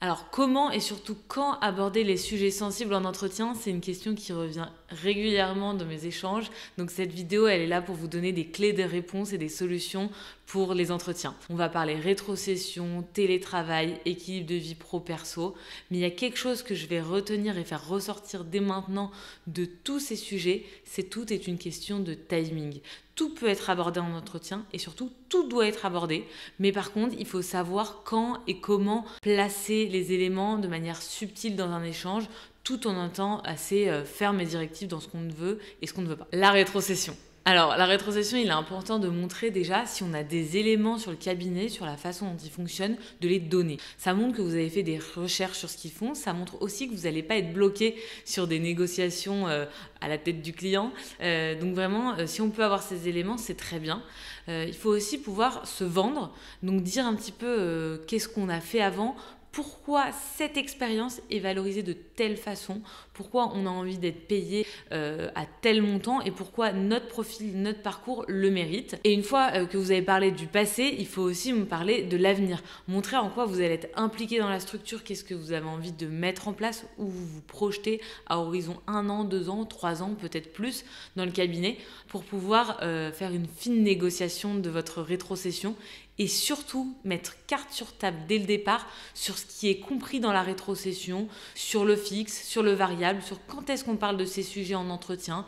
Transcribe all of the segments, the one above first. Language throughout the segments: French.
Alors, comment et surtout quand aborder les sujets sensibles en entretien? C'est une question qui revient régulièrement dans mes échanges. Donc, cette vidéo, elle est là pour vous donner des clés de réponse et des solutions pour les entretiens. On va parler rétrocession, télétravail, équilibre de vie pro-perso. Mais il y a quelque chose que je vais retenir et faire ressortir dès maintenant de tous ces sujets, c'est tout est une question de timing. Tout peut être abordé en entretien et surtout tout doit être abordé. Mais par contre, il faut savoir quand et comment placer les éléments de manière subtile dans un échange tout en étant assez ferme et directif dans ce qu'on veut et ce qu'on ne veut pas. La rétrocession. Alors, la rétrocession, il est important de montrer déjà si on a des éléments sur le cabinet, sur la façon dont il fonctionne, de les donner. Ça montre que vous avez fait des recherches sur ce qu'ils font. Ça montre aussi que vous n'allez pas être bloqué sur des négociations à la tête du client. Donc vraiment, si on peut avoir ces éléments, c'est très bien. Il faut aussi pouvoir se vendre, donc dire un petit peu qu'est-ce qu'on a fait avant, pourquoi cette expérience est valorisée de telle façon, pourquoi on a envie d'être payé à tel montant et pourquoi notre profil, notre parcours le mérite. Et une fois que vous avez parlé du passé, il faut aussi me parler de l'avenir. Montrer en quoi vous allez être impliqué dans la structure, qu'est-ce que vous avez envie de mettre en place, où vous vous projetez à horizon 1 an, 2 ans, 3 ans, peut-être plus dans le cabinet pour pouvoir faire une fine négociation de votre rétrocession et surtout mettre carte sur table dès le départ sur ce qui est compris dans la rétrocession, sur le fixe, sur le variable, sur quand est-ce qu'on parle de ces sujets en entretien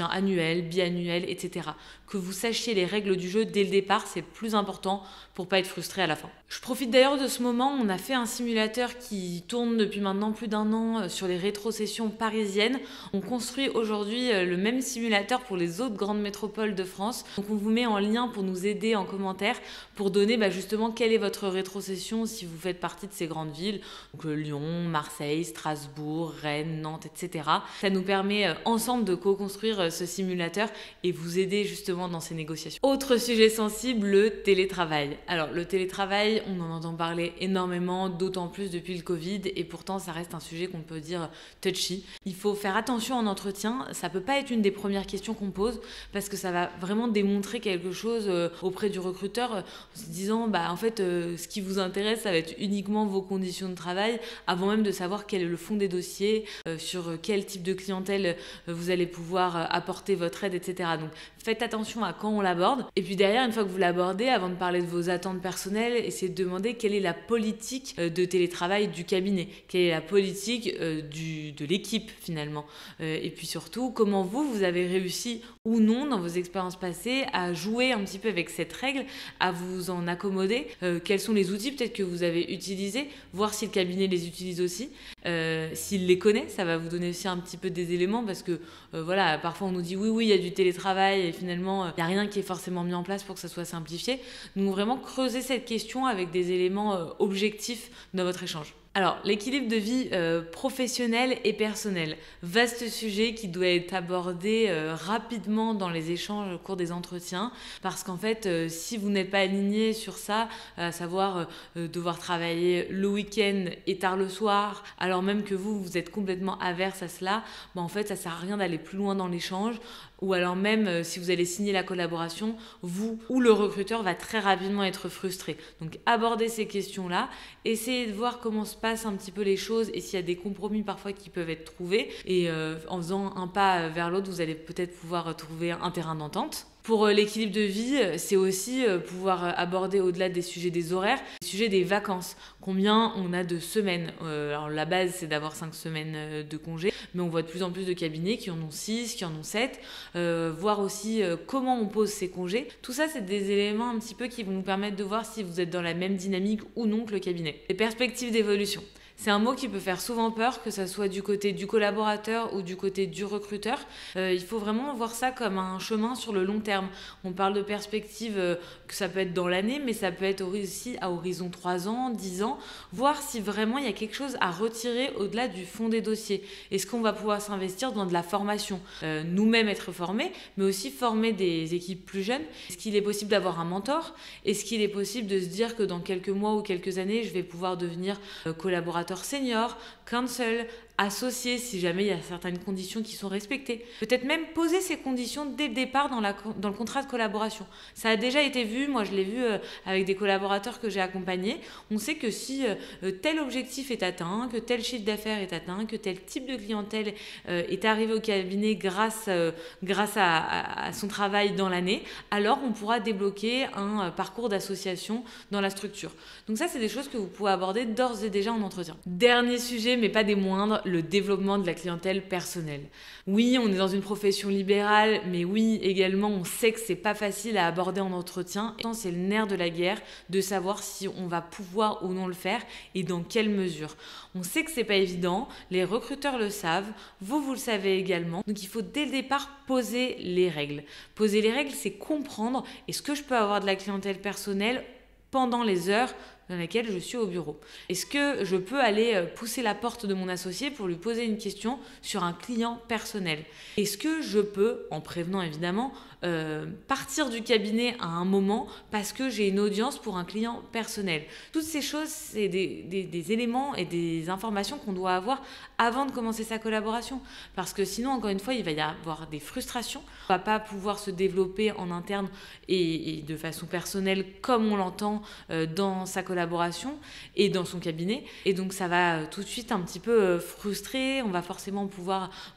annuel, biannuel, etc. Que vous sachiez les règles du jeu dès le départ, c'est plus important pour pas être frustré à la fin. Je profite d'ailleurs de ce moment, on a fait un simulateur qui tourne depuis maintenant plus d'1 an sur les rétrocessions parisiennes. On construit aujourd'hui le même simulateur pour les autres grandes métropoles de France. Donc on vous met en lien pour nous aider en commentaire pour donner justement quelle est votre rétrocession si vous faites partie de ces grandes villes, donc Lyon, Marseille, Strasbourg, Rennes, Nantes, etc. Ça nous permet ensemble de co-construire ce simulateur et vous aider justement dans ces négociations. Autre sujet sensible, le télétravail. Alors le télétravail, on en entend parler énormément, d'autant plus depuis le Covid et pourtant ça reste un sujet qu'on peut dire touchy. Il faut faire attention en entretien, ça peut pas être une des premières questions qu'on pose parce que ça va vraiment démontrer quelque chose auprès du recruteur en se disant en fait ce qui vous intéresse ça va être uniquement vos conditions de travail avant même de savoir quel est le fond des dossiers, sur quel type de clientèle vous allez pouvoir apporter votre aide, etc. Donc faites attention à quand on l'aborde et puis derrière une fois que vous l'abordez, avant de parler de vos attentes personnelles, essayez de demander quelle est la politique de télétravail du cabinet, quelle est la politique de l'équipe finalement, et puis surtout comment vous avez réussi ou non dans vos expériences passées à jouer un petit peu avec cette règle, à vous en accommoder, quels sont les outils peut-être que vous avez utilisés, voir si le cabinet les utilise aussi, s'il les connaît, ça va vous donner aussi un petit peu des éléments parce que voilà, parfois on nous dit oui il y a du télétravail et finalement il n'y a rien qui est forcément mis en place pour que ça soit simplifié. Donc vraiment creuser cette question avec des éléments objectifs dans votre échange. Alors, l'équilibre de vie professionnelle et personnelle, vaste sujet qui doit être abordé rapidement dans les échanges au cours des entretiens parce qu'en fait, si vous n'êtes pas aligné sur ça, à savoir devoir travailler le week-end et tard le soir, alors même que vous êtes complètement averse à cela, en fait, ça sert à rien d'aller plus loin dans l'échange ou alors même si vous allez signer la collaboration, vous ou le recruteur va très rapidement être frustré. Donc abordez ces questions-là, essayez de voir comment se passent un petit peu les choses et s'il y a des compromis parfois qui peuvent être trouvés et en faisant un pas vers l'autre, vous allez peut-être pouvoir trouver un terrain d'entente. Pour l'équilibre de vie, c'est aussi pouvoir aborder au-delà des sujets des horaires, les sujets des vacances. Combien on a de semaines alors la base, c'est d'avoir 5 semaines de congé, mais on voit de plus en plus de cabinets qui en ont 6, qui en ont 7. Voir aussi comment on pose ses congés. Tout ça, c'est des éléments un petit peu qui vont nous permettre de voir si vous êtes dans la même dynamique ou non que le cabinet. Les perspectives d'évolution. C'est un mot qui peut faire souvent peur, que ça soit du côté du collaborateur ou du côté du recruteur. Il faut vraiment voir ça comme un chemin sur le long terme. On parle de perspectives que ça peut être dans l'année, mais ça peut être aussi à horizon 3 ans, 10 ans, voir si vraiment il y a quelque chose à retirer au-delà du fond des dossiers. Est-ce qu'on va pouvoir s'investir dans de la formation, nous-mêmes être formés, mais aussi former des équipes plus jeunes. Est-ce qu'il est possible d'avoir un mentor? Est-ce qu'il est possible de se dire que dans quelques mois ou quelques années, je vais pouvoir devenir collaborateur collaborateur senior, counsel, associé si jamais il y a certaines conditions qui sont respectées. Peut-être même poser ces conditions dès le départ dans le contrat de collaboration. Ça a déjà été vu, moi je l'ai vu avec des collaborateurs que j'ai accompagnés. On sait que si tel objectif est atteint, que tel chiffre d'affaires est atteint, que tel type de clientèle est arrivé au cabinet grâce à son travail dans l'année, alors on pourra débloquer un parcours d'association dans la structure. Donc ça, c'est des choses que vous pouvez aborder d'ores et déjà en entretien. Dernier sujet, mais pas des moindres, le développement de la clientèle personnelle. Oui, on est dans une profession libérale, mais oui, également, on sait que c'est pas facile à aborder en entretien. C'est le nerf de la guerre de savoir si on va pouvoir ou non le faire et dans quelle mesure. On sait que c'est pas évident, les recruteurs le savent, vous le savez également. Donc il faut dès le départ poser les règles. Poser les règles, c'est comprendre est-ce que je peux avoir de la clientèle personnelle pendant les heures dans lesquelles je suis au bureau. Est-ce que je peux aller pousser la porte de mon associé pour lui poser une question sur un client personnel? Est-ce que je peux, en prévenant évidemment, partir du cabinet à un moment parce que j'ai une audience pour un client personnel? Toutes ces choses, c'est des éléments et des informations qu'on doit avoir avant de commencer sa collaboration. Parce que sinon, encore une fois, il va y avoir des frustrations. On ne va pas pouvoir se développer en interne et de façon personnelle comme on l'entend dans sa collaboration et dans son cabinet. Et donc, ça va tout de suite un petit peu frustrer. On va forcément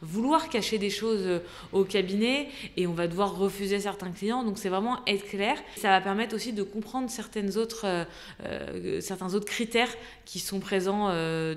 vouloir cacher des choses au cabinet et on va devoir refuser certains clients. Donc, c'est vraiment être clair. Ça va permettre aussi de comprendre certains autres critères qui sont présents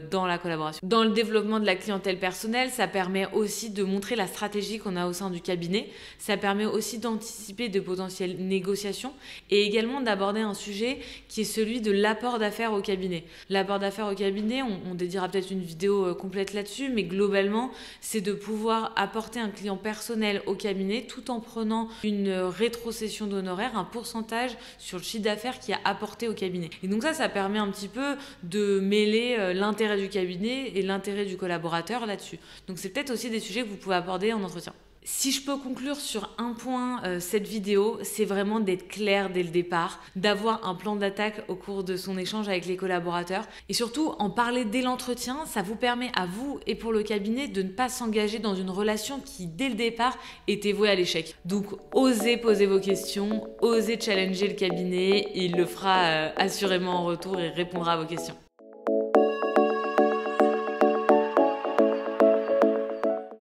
dans la collaboration. Dans le développement de la clientèle personnelle, ça permet aussi de montrer la stratégie qu'on a au sein du cabinet. Ça permet aussi d'anticiper de potentielles négociations et également d'aborder un sujet qui est celui de l'apport d'affaires au cabinet. L'apport d'affaires au cabinet, on dédiera peut-être une vidéo complète là-dessus, mais globalement, c'est de pouvoir apporter un client personnel au cabinet tout en prenant une rétrocession d'honoraires, un pourcentage sur le chiffre d'affaires qui a apporté au cabinet. Et donc ça permet un petit peu de mêler l'intérêt du cabinet et l'intérêt du collaborateur là-dessus. Donc c'est peut-être aussi des sujets que vous pouvez aborder en entretien. Si je peux conclure sur un point cette vidéo, c'est vraiment d'être clair dès le départ, d'avoir un plan d'attaque au cours de son échange avec les collaborateurs et surtout en parler dès l'entretien. Ça vous permet à vous et pour le cabinet de ne pas s'engager dans une relation qui dès le départ était vouée à l'échec. Donc osez poser vos questions, osez challenger le cabinet, il le fera assurément en retour et répondra à vos questions.